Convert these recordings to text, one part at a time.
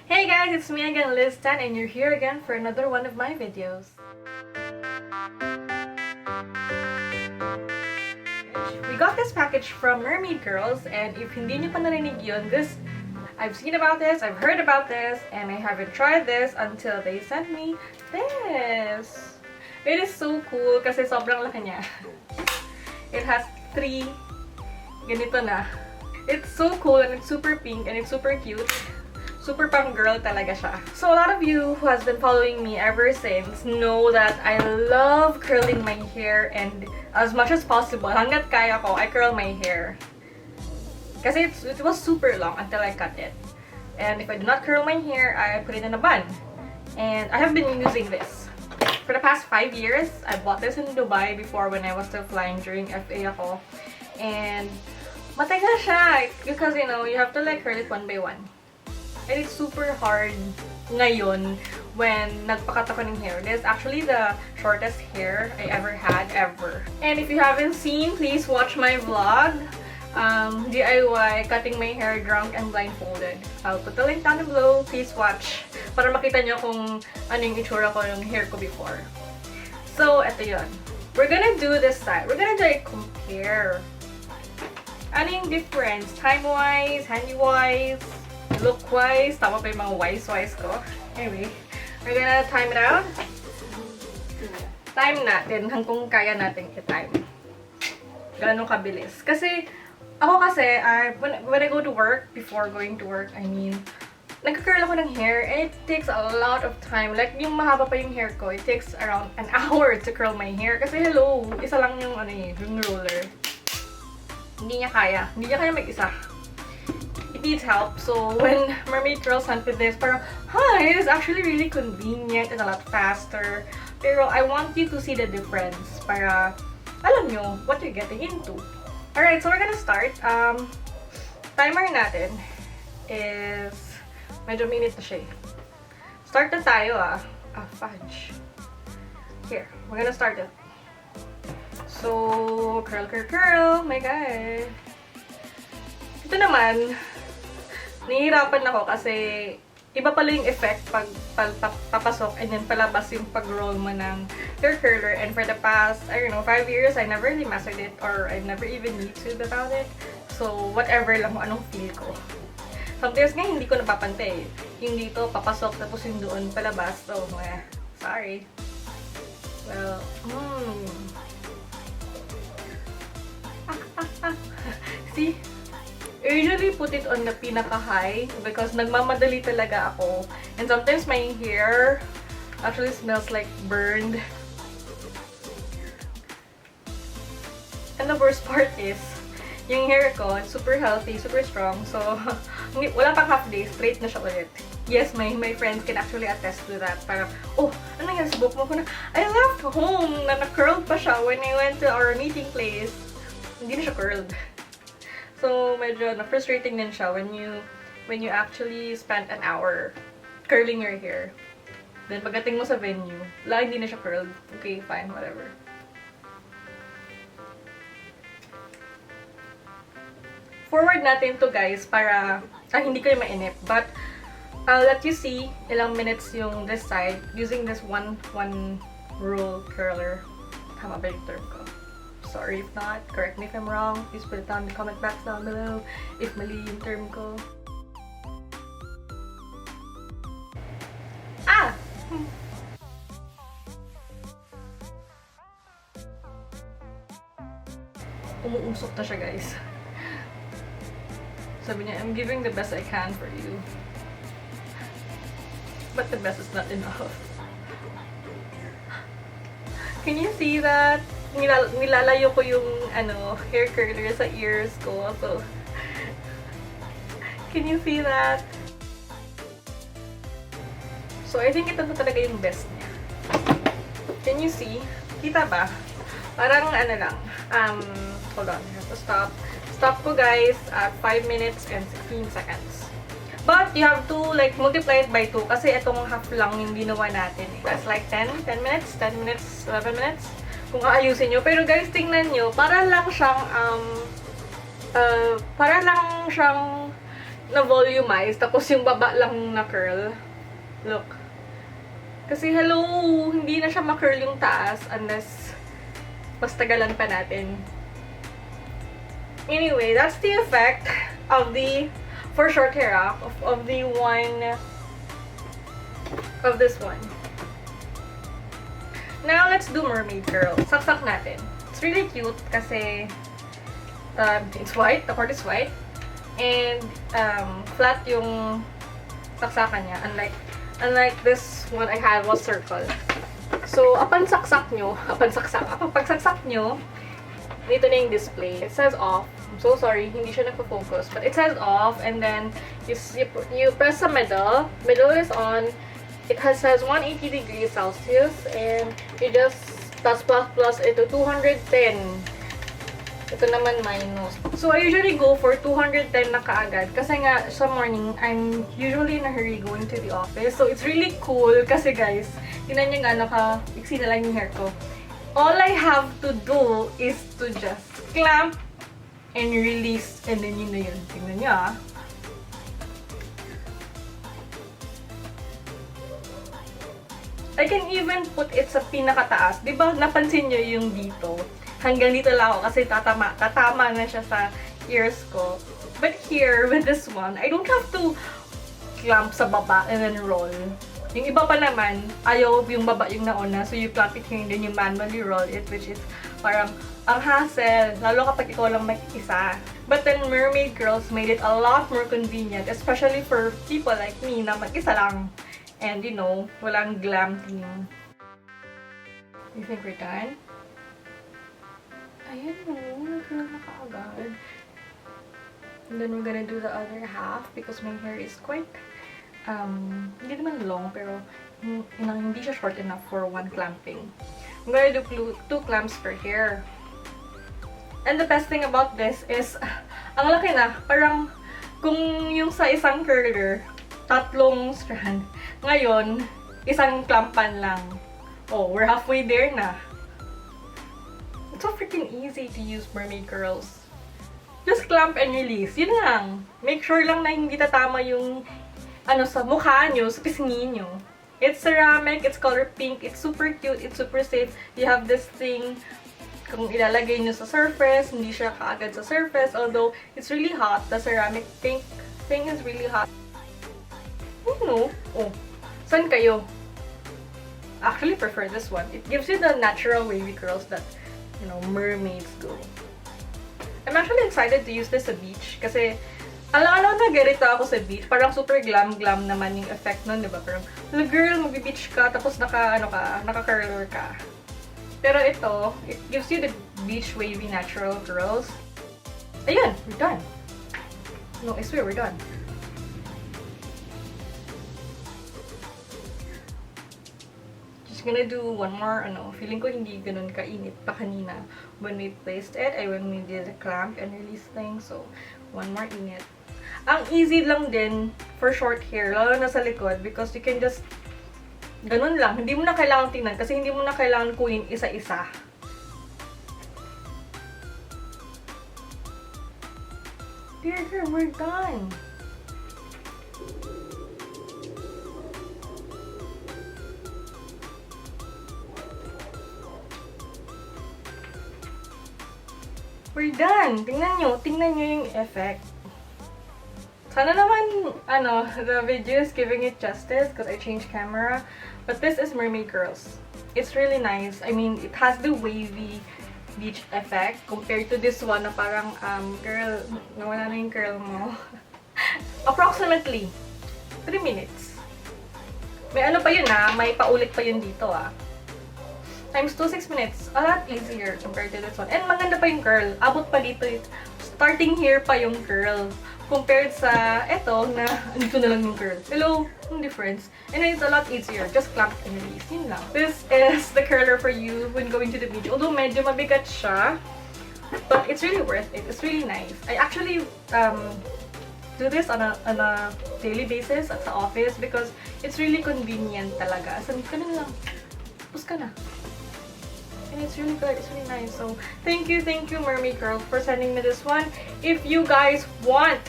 Hey guys, it's me again, Liz Tan, and you're here again for another one of my videos. We got this package from Mermaid Curls, and if hindi nyo pa narinig yun, I've seen about this, I've heard about this, and I haven't tried this until they sent me this. It is so cool kasi sobrang laki niya. It has 3 ganito na. It's so cool and it's super pink and it's super cute. Super pang girl talaga siya. So a lot of you who has been following me ever since know that I love curling my hair, and as much as possible, hanggat kaya ko, I curl my hair. Kasi it was super long until I cut it. And if I do not curl my hair, I put it in a bun. And I have been using this. For the past 5 years, I bought this in Dubai before when I was still flying during FA ako. And matagal siya because you know, you have to like curl it one by one. And it's super hard ngayon when nagpakat ako ng hair. This is actually the shortest hair I ever had, ever. And if you haven't seen, please watch my vlog. DIY cutting my hair drunk and blindfolded. I'll put the link down below. Please watch para makita nyo kung ano yung itsura ko yung hair ko before. So, eto yun. We're gonna do this side. We're gonna do a compare. Ano yung difference? Time-wise, handy-wise, look-wise, tama pa yung mga wise-wise ko. Anyway, we're gonna time it out. Time natin hanggang kaya natin i-time. Ganun kabilis. Kasi, when I go to work, before going to work, nagka-curl ako ng hair, and it takes a lot of time. Like, yung mahaba pa yung hair ko, it takes around an hour to curl my hair. Kasi hello, isa lang yung, yung roller. Hindi niya kaya mag-isa. It needs help. So when Mermaid Curls sent me this, parang, it is actually really convenient and a lot faster. Pero I want you to see the difference para alam nyo what you're getting into. Alright, so we're gonna start. Timer natin is medyo minute na siya. Start na tayo fudge. Here, we're gonna start it. So, curl, my guy. Ito naman, nahihirapan ako kasi iba pala yung effect pag papasok and then palabas yung pag-roll mo ng hair curler. And for the past, 5 years, I never really mastered it or I never even YouTube about it. So, whatever lang kung anong feel ko. Sometimes nga, hindi ko napapantay. Yung dito, papasok, tapos yung doon, palabas. So, sorry. Well, See? I usually put it on the pinaka-high because nagmamadali talaga ako. And sometimes my hair actually smells like burned. And the worst part is, yung hair ko, super healthy, super strong. So, wala pang half day, straight na siya ulit. Yes, my friends can actually attest to that. Parang, ano nangyari sa buhok mo? I left home na na-curled pa siya when I went to our meeting place. Hindi na siya curled. So, medyo na-frustrating din siya when you actually spent an hour curling your hair. Then, pagdating mo sa venue, hindi na siya curled. Okay, fine, whatever. Forward natin to guys para hindi kayo mainip. But, I'll let you see ilang minutes yung this side using this one roll curler. Tama ba yung term ko? Sorry if not. Correct me if I'm wrong. Please put it down in the comment box down below if mali yung term ko. Umuusok na siya, guys. Sabi niya, I'm giving the best I can for you. But the best is not enough. Can you see that? Nilalayo ko yung hair curler sa ears ko. So, can you see that? So, I think ito na talaga yung best niya. Can you see? Kita ba? Parang lang. Hold on. I have to stop. Stop ko guys at 5 minutes and 16 seconds. But you have to like multiply it by 2 kasi itong half lang yung ginawa natin. That's like 10 minutes, 10 minutes, 11 minutes. Kung aayusin nyo. Pero guys, tingnan nyo, para lang siyang na-volumize, tapos yung baba lang na curl. Look. Kasi hello, hindi na siya ma-curl yung taas unless mas tagalan pa natin. Anyway, that's the effect of the, for short hair, of the one, of this one. Now, let's do mermaid curl. Saksak natin. It's really cute kasi it's white, the cord is white, and flat yung saksakan niya, unlike this one I had was circle. So, pagsaksak nyo, dito na yung display. It says off. I'm so sorry, hindi siya nagpo-focus. But it says off, and then you press the middle. Middle is on. It says 180 degrees Celsius, and you just plus ito 210. Ito naman minus. So, I usually go for 210 na kaagad. Kasi nga, sa morning, I'm usually in a hurry going to the office. So, it's really cool kasi guys, tingnan nyo nga, naka-iksi na lang yung hair ko. All I have to do is to just clamp and release. And then yun na yun. Tingnan nyo ah. I can even put it sa pinakataas. Diba, napansin nyo yung dito? Hanggang dito lang ako kasi tatama na siya sa ears ko. But here, with this one, I don't have to clamp sa baba and then roll. Yung iba pa naman, ayaw yung baba yung nauna, so you clamp it here and then you manually roll it, which is parang ang hassle, lalo kapag ikaw lang mag-isa. But then Mermaid Curls made it a lot more convenient, especially for people like me na mag-isa lang. And you know, walang glam team. You think we're done? Ayan o, nag-curl na kaagad. And then we're gonna do the other half because my hair is quite, hindi naman long, pero hindi siya short enough for one clamping. I'm gonna do 2 clamps per hair. And the best thing about this is, ang laki na, parang kung yung sa isang curler, 3 strand. Ngayon, isang clampan lang. Oh, we're halfway there na. It's so freaking easy to use mermaid curls. Just clamp and release. Yun lang. Make sure lang na hindi tatama yung sa mukha nyo, sa pisngi nyo. It's ceramic, it's color pink, it's super cute, it's super safe. You have this thing, kung ilalagay nyo sa surface, hindi siya kaagad sa surface. Although, it's really hot. The ceramic pink thing is really hot. Oh, saan kayo? Actually, prefer this one. It gives you the natural wavy curls that, you know, mermaids go. I'm actually excited to use this sa beach kasi alam na ganito ako sa beach. Parang super glam naman yung effect nun, di ba? Parang, girl, mag-beach ka, tapos naka-curler ka. Pero ito, it gives you the beach wavy natural curls. Ayun, we're done. No, I swear, we're done. Gonna do one more, feeling ko hindi ganun kainit pa kanina when we placed it, when we did the clamp and release thing, so one more init. Ang easy lang din for short hair, lalo na sa likod, because you can just ganun lang, hindi mo na kailangan tingnan kasi hindi mo na kailangan kunin isa-isa. Dear girl, we're done! We're done! Tingnan nyo yung effect. Sana naman, the video is giving it justice because I changed camera. But this is Mermaid Curls. It's really nice. I mean, it has the wavy beach effect compared to this one na parang, girl, nawala na yung curl mo. Approximately 3 minutes. May pa yun may paulit pa yun dito Times 2, 6 minutes. A lot easier compared to this one. And maganda pa yung curl. Abot pa dito. Starting here pa yung curl. Compared sa eto na dito na lang yung curl. Hello? Yung difference. And it's a lot easier. Just clamp and release. Yun lang. This is the curler for you when going to the beach. Although medyo mabigat siya. But it's really worth it. It's really nice. I actually do this on a daily basis at the office because it's really convenient talaga. As in, ganun lang. Tapos ka na. And it's really good. It's really nice. So, thank you, Mermaid Curls, for sending me this one. If you guys want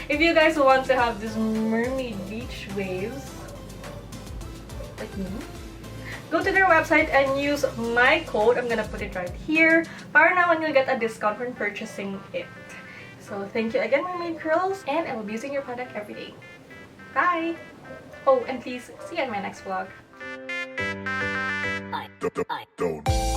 If you guys want to have these mermaid beach waves, like me, go to their website and use my code. I'm gonna put it right here. Para naman you'll get a discount when purchasing it. So thank you again, Mermaid Curls, and I will be using your product every day. Bye! Oh, and please see you in my next vlog. I don't.